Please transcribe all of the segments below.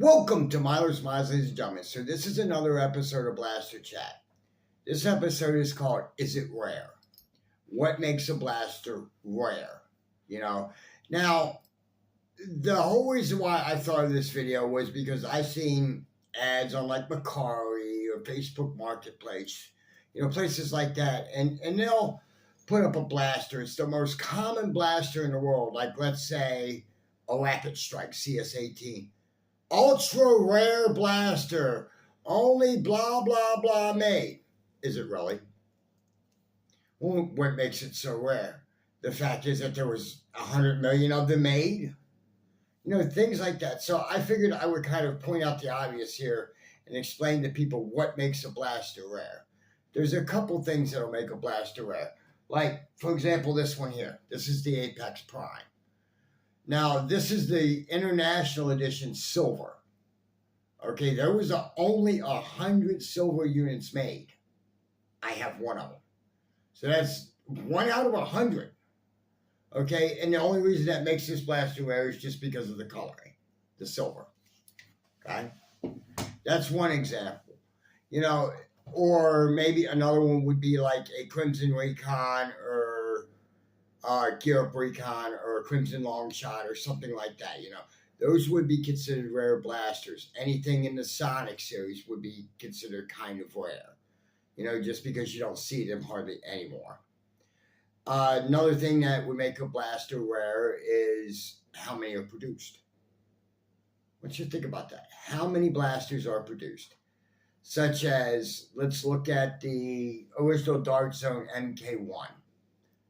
Welcome to Milers Miles, ladies and gentlemen. So this is another episode of Blaster Chat. This episode is called "Is It Rare?" What makes a blaster rare? Now the whole reason why I thought of this video was because I seen ads on like Macari or Facebook Marketplace, places like that, and they'll put up a blaster. It's the most common blaster in the world. Like let's say a Rapid Strike CS18. Ultra rare blaster, only blah blah blah made. Is it really? Well, what makes it so rare? The fact is that there was 100 million of them made. Things like that. So I figured I would kind of point out the obvious here and explain to people what makes a blaster rare. There's a couple things that'll make a blaster rare. Like, for example, this one here. This is the Apex Prime. Now, this is the International Edition Silver. Okay, there was only 100 silver units made. I have one of them. So that's 1 out of 100. Okay, and the only reason that makes this blaster rare is just because of the coloring, the silver. Okay, that's one example. Or maybe another one would be like a Crimson Recon or Gear Up Recon or a Crimson Long Shot or something like that. Those would be considered rare blasters. Anything in the Sonic series would be considered kind of rare. Just because you don't see them hardly anymore. Another thing that would make a blaster rare is how many are produced. What you think about that? How many blasters are produced? Such as, let's look at the original Dark Zone MK1,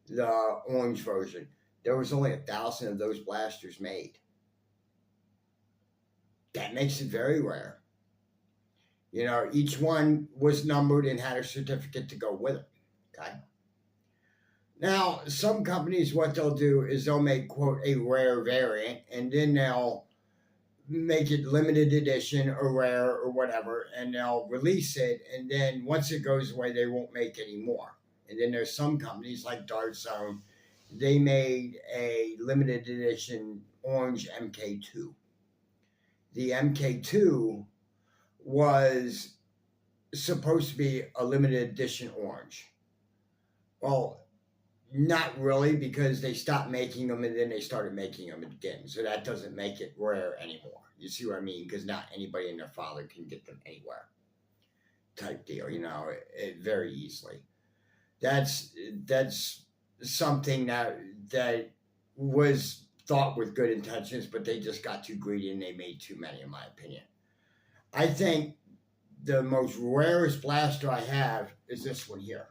the orange version. There was only 1,000 of those blasters made. That makes it very rare. Each one was numbered and had a certificate to go with it. Okay. Now, some companies, what they'll do is they'll make, quote, a rare variant, and then they'll make it limited edition or rare or whatever, and they'll release it, and then once it goes away, they won't make any more. And then there's some companies like Dark Zone, they made a limited edition orange MK2. The MK2 was supposed to be a limited edition orange. Well, not really, because they stopped making them and then they started making them again. So that doesn't make it rare anymore. You see what I mean? Because not anybody and their father can get them anywhere. Type deal, very easily. That's something that was thought with good intentions, but they just got too greedy and they made too many, in my opinion. I think the most rarest blaster I have is this one here.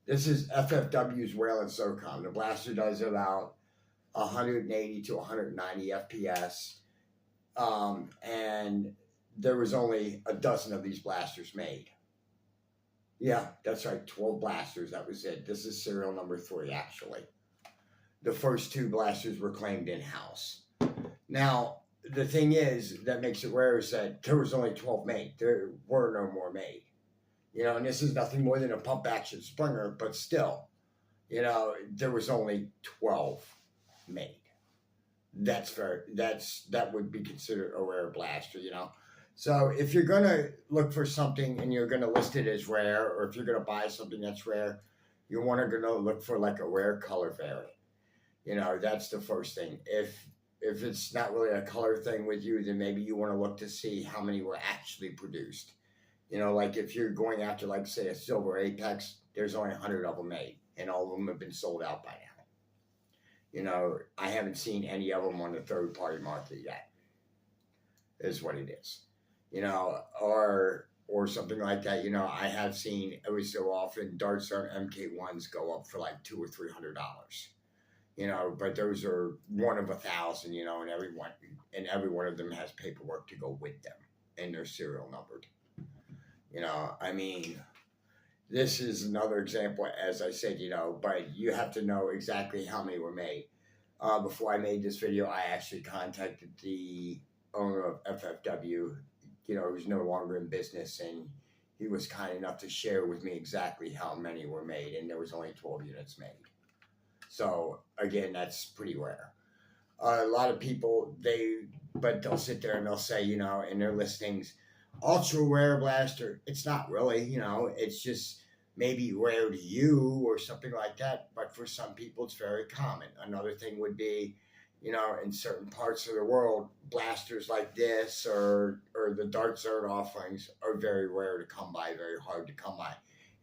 This is FFW's Rail and SOCOM. The blaster does about 180 to 190 FPS. And there was only a dozen of these blasters made. Yeah, that's right, 12 blasters, that was it. This is serial number 3, actually. The first 2 blasters were claimed in-house. Now, the thing is, that makes it rare is that there was only 12 made. There were no more made. And this is nothing more than a pump-action Springer, but still, there was only 12 made. That's fair. That would be considered a rare blaster, So if you're going to look for something and you're going to list it as rare, or if you're going to buy something that's rare, you want to go look for like a rare color variant. That's the first thing. If it's not really a color thing with you, then maybe you want to look to see how many were actually produced. Like if you're going after, like, say, a silver Apex, there's only 100 of them made, and all of them have been sold out by now. I haven't seen any of them on the third-party market yet, is what it is. Or something like that. I have seen every so often Dark Zone MK1s go up for like $200 or $300. But those are 1 of 1,000, and every one of them has paperwork to go with them, and they're serial numbered. This is another example, as I said, but you have to know exactly how many were made. Before I made this video, I actually contacted the owner of FFW, who's no longer in business, and he was kind enough to share with me exactly how many were made, and there was only 12 units made. So, again, that's pretty rare. A lot of people, they but they'll sit there and they'll say, you know, in their listings, ultra rare blaster. It's not really, you know, it's just maybe rare to you or something like that. But for some people, it's very common. Another thing would be, you know, in certain parts of the world, blasters like this or the Dart Zone offerings are very rare to come by, very hard to come by,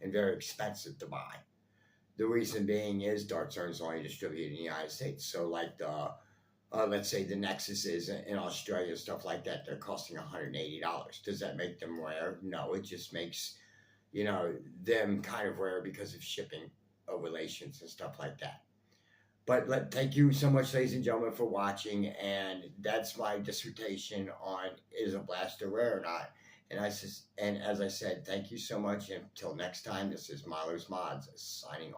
and very expensive to buy. The reason being is Dart Zone is only distributed in the United States. So, like the let's say the Nexuses in Australia, stuff like that, they're costing $180. Does that make them rare? No, it just makes, you know, them kind of rare because of shipping relations and stuff like that. But thank you so much, ladies and gentlemen, for watching. And that's my dissertation on is a blaster rare or not. And as I said, thank you so much. And until next time, this is Miller's Mods signing off.